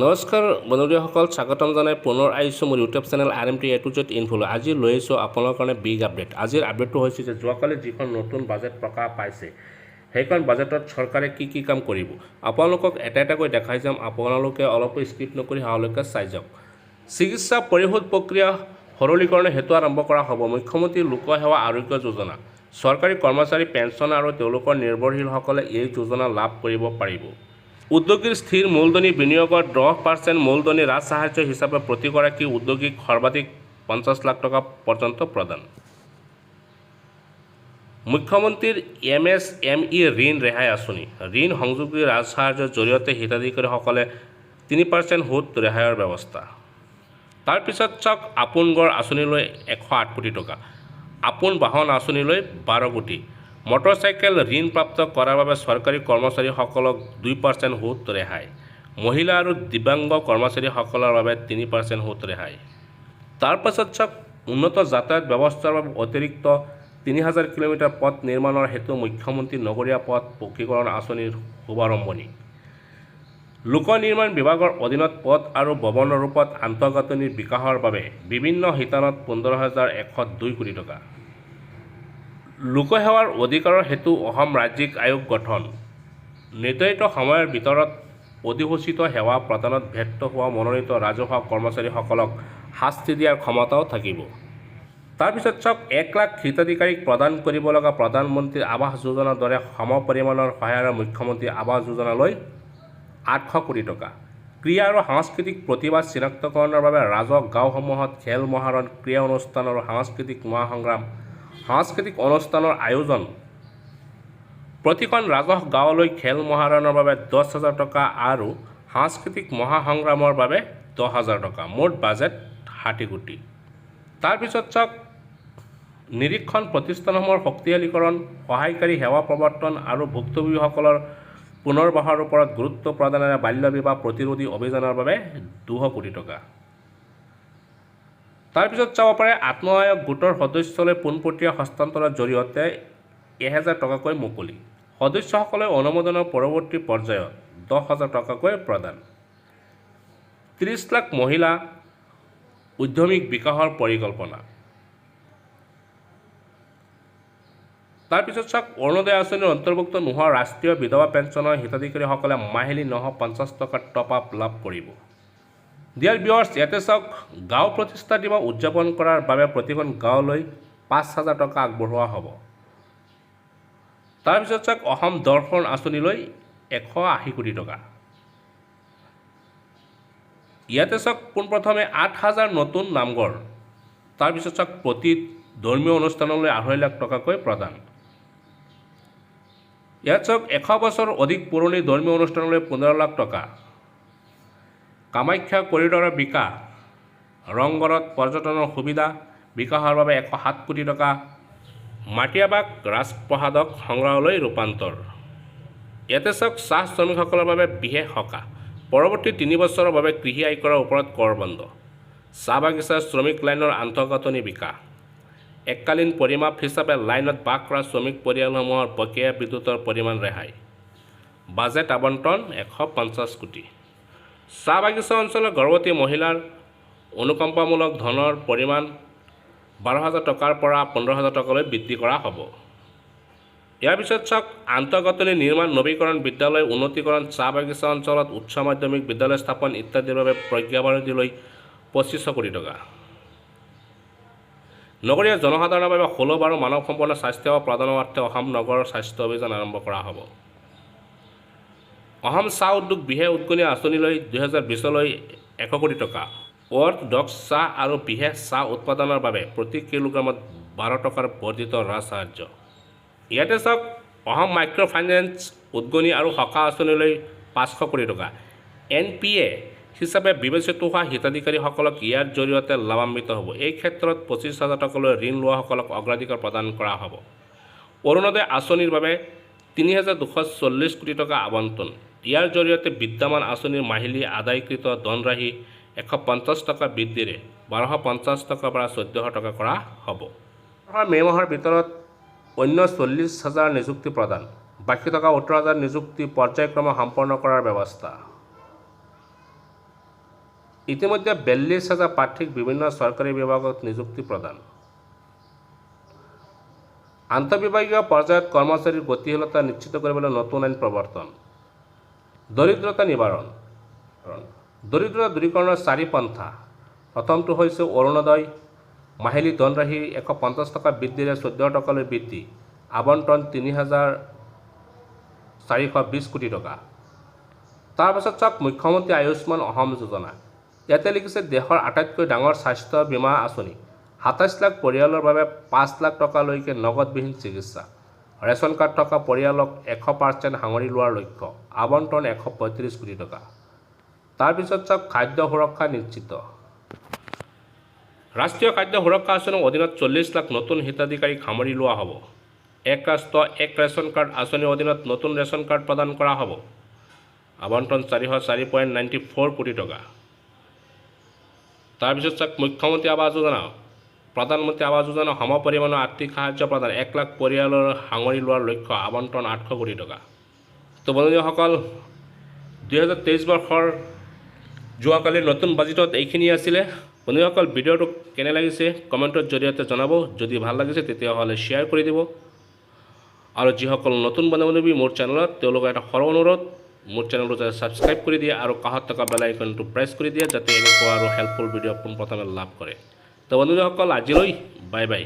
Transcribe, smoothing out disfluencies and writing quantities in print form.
নমস্কাৰ বন্ধুসকল, স্বাগতম জনাই পুনৰ আহিছোঁ মোৰ YouTube channel RMT A to Z info. আজি লৈ আহিছোঁ আপোনালোকৰ কাৰণে বিগ আপডেট। আজিৰ আপডেটটো হৈছে যে যোৱাকালি যিখন নতুন বাজেট প্ৰকাশ পাইছে, সেইখন বাজেটত চৰকাৰে কি কাম কৰিব আপোনালোকক এটা এটাকৈ দেখাই যাম। আপোনালোকে অলপো স্কিপ নকৰি শেষলৈকে চাই যাওক। চিকিৎসা পৰিশোধ প্ৰক্ৰিয়া সৰলীকৰণ হেতু আৰম্ভ কৰা হ'ব মুখ্যমন্ত্ৰী লোকসেৱা আৰোগ্য যোজনা। চৰকাৰী কৰ্মচাৰী, পেঞ্চন আৰু তেওঁলোকৰ নিৰ্ভৰশীলসকলে এই যোজনা লাভ কৰিব পাৰিব। উদ্যোগীৰ স্থিৰ মূলধনী বিনিয়োগৰ 10% মূলধনী ৰাজ সাহায্য হিচাপে প্ৰতিগৰাকী উদ্যোগীক সৰ্বাধিক 50 লাখ টকা পৰ্যন্ত প্ৰদান। মুখ্যমন্ত্ৰীৰ MSME ঋণ ৰেহাই আঁচনি। ঋণ সংযোগী ৰাজ সাহায্যৰ জৰিয়তে হিতাধিকাৰীসকলে 3% সুদ ৰেহাইৰ ব্যৱস্থা। তাৰপিছত চাওক আপোন ঘৰ আঁচনিলৈ 108 কোটি টকা, আপোন বাহন আঁচনিলৈ 12 কোটি, মটৰচাইকেল ঋণ প্ৰাপ্ত কৰাৰ বাবে চৰকাৰী কৰ্মচাৰীসকলক 2% সুদ ৰেহাই, মহিলা আৰু দিব্যাংগ কৰ্মচাৰীসকলৰ বাবে 3% সুদ ৰেহাই। তাৰপাছত চাওক উন্নত যাতায়াত ব্যৱস্থাৰ বাবে অতিৰিক্ত 3000 কিলোমিটাৰ পথ নিৰ্মাণৰ হেতু মুখ্যমন্ত্ৰী নগৰীয়া পথ পকীকৰণ আঁচনিৰ শুভাৰম্ভণি। লোক নিৰ্মাণ বিভাগৰ অধীনত পথ আৰু ভৱনৰ ৰূপত আন্তঃগাঁথনিৰ বিকাশৰ বাবে বিভিন্ন শিতানত 15,102 কোটি টকা। লোকসেৱাৰ অধিকাৰৰ হেতু অসম ৰাজ্যিক আয়োগ গঠন। নিৰ্ধাৰিত সময়ৰ ভিতৰত অধিসূচিত সেৱা প্ৰদানত ব্যৰ্থ হোৱা মনোনীত ৰাজহুৱা কৰ্মচাৰীসকলক শাস্তি দিয়াৰ ক্ষমতাও থাকিব। তাৰপিছত চাওক 1 লাখ হিতাধিকাৰীক প্ৰদান কৰিব লগা প্ৰধানমন্ত্ৰী আৱাস যোজনাৰ দৰে সমপৰিমাণৰ সহায়ৰ মুখ্যমন্ত্ৰী আৱাস যোজনালৈ 800 কোটি টকা। ক্ৰীড়া আৰু সাংস্কৃতিক প্ৰতিভা চিনাক্তকৰণৰ বাবে ৰাজহ গাঁওসমূহত খেল মহাৰণ, ক্ৰীড়া অনুষ্ঠান আৰু সাংস্কৃতিক মহাসংগ্ৰাম সাংস্কৃতিক অনুষ্ঠানৰ আয়োজন। প্ৰতিখন ৰাজহ গাঁৱলৈ খেল মহাৰণৰ বাবে 10,000 টকা আৰু সাংস্কৃতিক মহাসংগ্ৰামৰ বাবে 10,000 টকা। মুঠ বাজেট 60 কোটি। তাৰপিছত চাওক নিৰীক্ষণ প্ৰতিষ্ঠানসমূহৰ শক্তিশালীকৰণ, সহায়কাৰী সেৱা প্ৰৱৰ্তন আৰু ভুক্তভোগীসকলৰ পুনৰ্বাসৰ ওপৰত গুৰুত্ব প্ৰদানেৰে বাল্য বিবাহ প্ৰতিৰোধী অভিযানৰ বাবে 200 কোটি টকা। তাৰপিছত চাব পাৰে আত্মসহায়ক গোটৰ সদস্যলৈ পোনপটীয়া হস্তান্তৰৰ জৰিয়তে 1000 টকাকৈ মুকলি। সদস্যসকলে অনুমোদনৰ পৰৱৰ্তী পৰ্যায়ত 10,000 টকাকৈ প্ৰদান। 30 লাখ মহিলা উদ্যমিক বিকাশৰ পৰিকল্পনা। তাৰপিছত চাওক অৰুণোদয় আঁচনিৰ অন্তৰ্ভুক্ত নোহোৱা ৰাষ্ট্ৰীয় বিধৱা পেঞ্চনৰ হিতাধিকাৰীসকলে মাহিলী 950 টকাৰ টপ আপ লাভ কৰিব। ডিয়াৰ ভিউৱাৰ্ছ, ইয়াতে চাওক গাঁও প্ৰতিষ্ঠা দিৱস উদযাপন কৰাৰ বাবে প্ৰতিখন গাঁৱলৈ 5,000 টকা আগবঢ়োৱা হ'ব। তাৰপিছত চাওক অসম দৰ্শন আঁচনিলৈ 180 কোটি টকা। ইয়াতে চাওক পোনপ্ৰথমে 8,000 নতুন নামঘৰ। তাৰপিছত চাওক প্ৰতি ধৰ্মীয় অনুষ্ঠানলৈ 2.5 লাখ টকাকৈ প্ৰদান। ইয়াত চাওক 100 বছৰ অধিক পুৰণি ধৰ্মীয় অনুষ্ঠানলৈ 15 লাখ টকা। কামাখ্যা কৰিডৰৰ বিকাশ, ৰংঘৰত পৰ্যটনৰ সুবিধা বিকাশৰ বাবে 107 কোটি টকা। মাটিয়াবাগ ৰাজপ্ৰসাদক সংগ্ৰহালয় ৰূপান্তৰ। ইয়াতে চাওক চাহ শ্ৰমিকসকলৰ বাবে বিশেষ সকাহ, পৰৱৰ্তী 3 বছৰৰ বাবে কৃষি আয়কৰৰ ওপৰত কৰ বন্ধ। চাহ বাগিচাৰ শ্ৰমিক লাইনৰ আন্তঃগাঁথনি বিকাশ। এককালীন পৰিমাপ হিচাপে লাইনত বাস কৰা শ্ৰমিক পৰিয়ালসমূহৰ বকেয়া বিদ্যুতৰ পৰিমাণ ৰেহাই। বাজেট আবণ্টন 150 কোটি। চাহ বাগিচা অঞ্চলৰ গৰ্ভৱতী মহিলাৰ অনুকম্পামূলক ধনৰ পৰিমাণ 12,000 টকাৰ পৰা 15,000 টকালৈ বৃদ্ধি কৰা হ'ব। ইয়াৰ পিছত চাওক আন্তঃগাঁথনি নিৰ্মাণ, নৱীকৰণ, বিদ্যালয় উন্নীতকৰণ, চাহ বাগিচা অঞ্চলত উচ্চ মাধ্যমিক বিদ্যালয় স্থাপন ইত্যাদিৰ বাবে প্ৰজ্ঞাভাৰতীলৈ 2500 কোটি টকা। নগৰীয়া জনসাধাৰণৰ বাবে সুলভ আৰু মানৱ সম্পন্ন স্বাস্থ্যসেৱা প্ৰদানৰ অৰ্থে অসম নগৰ স্বাস্থ্য অভিযান আৰম্ভ কৰা হ'ব। অসম চাহ উদ্যোগ বিশেষ উদগনি আঁচনিলৈ 2020লৈ 100 কোটি টকা। অৰ্থডক্স চাহ আৰু বিশেষ চাহ উৎপাদনৰ বাবে প্ৰতি কিলোগ্ৰামত 12 টকাৰ বৰ্ধিত ৰাজ সাহায্য। ইয়াতে চাওক অসম মাইক্ৰ' ফাইনেন্স উদগনি আৰু সকাহ আঁচনিলৈ 500 কোটি টকা। NPA হিচাপে বিবেচিত হোৱা হিতাধিকাৰীসকলক ইয়াৰ জৰিয়তে লাভান্বিত হ'ব। এই ক্ষেত্ৰত 25,000 টকালৈ ঋণ লোৱাসকলক অগ্ৰাধিকাৰ প্ৰদান কৰা হ'ব। অৰুণোদয় আঁচনিৰ বাবে 3,240 কোটি টকা আবণ্টন। ইয়াৰ জৰিয়তে বিদ্যমান আঁচনিৰ মাহিলী আদায়কৃত ধনৰাশি 150 টকা বৃদ্ধিৰে 1,250 টকাৰ পৰা 1,400 টকা কৰা হ'ব। মে' মাহৰ ভিতৰত অন্য 40,000 নিযুক্তি প্ৰদান। বাকী থকা 18,000 নিযুক্তি পৰ্যায়ক্ৰমে সম্পন্ন কৰাৰ ব্যৱস্থা। ইতিমধ্যে 42,000 প্ৰাৰ্থীক বিভিন্ন চৰকাৰী বিভাগত নিযুক্তি প্ৰদান। আন্তঃবিভাগীয় পৰ্যায়ত কৰ্মচাৰীৰ গতিশীলতা নিশ্চিত কৰিবলৈ নতুন আইন প্ৰৱৰ্তন। দৰিদ্ৰতা নিবাৰণ। দৰিদ্ৰতা দূৰীকৰণৰ 4 পন্থা। প্ৰথমটো হৈছে অৰুণোদয়, মাহিলী ধনৰাশি 150 টকা বৃদ্ধিৰে 14 টকালৈ বৃদ্ধি, আবণ্টন 3,420 কোটি টকা। তাৰপাছত চাওক মুখ্যমন্ত্ৰী আয়ুষ্মান অসম যোজনা। ইয়াতে লিখিছে দেশৰ আটাইতকৈ ডাঙৰ স্বাস্থ্য বীমা আঁচনি, 27 লাখ পৰিয়ালৰ বাবে 5 লাখ টকালৈকে নগদবিহীন চিকিৎসা, ৰেচন কাৰ্ড থকা পৰিয়ালক 100% সামৰি লোৱাৰ লক্ষ্য, আবণ্টন 135 কোটি টকা। তাৰপিছত চাওক খাদ্য সুৰক্ষা নিশ্চিত। ৰাষ্ট্ৰীয় খাদ্য সুৰক্ষা আঁচনিৰ অধীনত 40 লাখ নতুন হিতাধিকাৰীক সামৰি লোৱা হ'ব। এক ৰাষ্ট্ৰ এক ৰেচন কাৰ্ড আঁচনিৰ অধীনত নতুন ৰেচন কাৰ্ড প্ৰদান কৰা হ'ব, আবণ্টন 404.94 কোটি টকা। তাৰপিছত চাওক মুখ্যমন্ত্ৰী আৱাস যোজনা, প্ৰধানমন্ত্ৰী আৱাস যোজনা সমপৰিমাণৰ আৰ্থিক সাহায্য প্ৰদান, 1 লাখ পৰিয়ালৰ সামৰি লোৱাৰ লক্ষ্য, আবণ্টন 800 কোটি টকা। তো বন্ধুসকল 2023 বৰ্ষৰ যোৱাকালিৰ নতুন বাজেটত এইখিনি আছিলে। বন্ধুসকল ভিডিঅ'টো কেনে লাগিছে কমেণ্টৰ জৰিয়তে জনাব। যদি ভাল লাগিছে তেতিয়াহ'লে শ্বেয়াৰ কৰি দিব। আৰু যিসকল নতুন বন্ধু-বান্ধৱী মোৰ চেনেলত, তেওঁলোকৰ এটা সৰু অনুৰোধ, মোৰ চেনেলটো যাতে ছাবস্ক্ৰাইব কৰি দিয়ে আৰু কাষত থকা বেল আইকনটো প্ৰেছ কৰি দিয়ে, যাতে এনেকুৱা আৰু হেল্পফুল ভিডিঅ' পোনপ্ৰথমে লাভ কৰে। তো বন্ধুসকল আজিলৈ বাই বাই।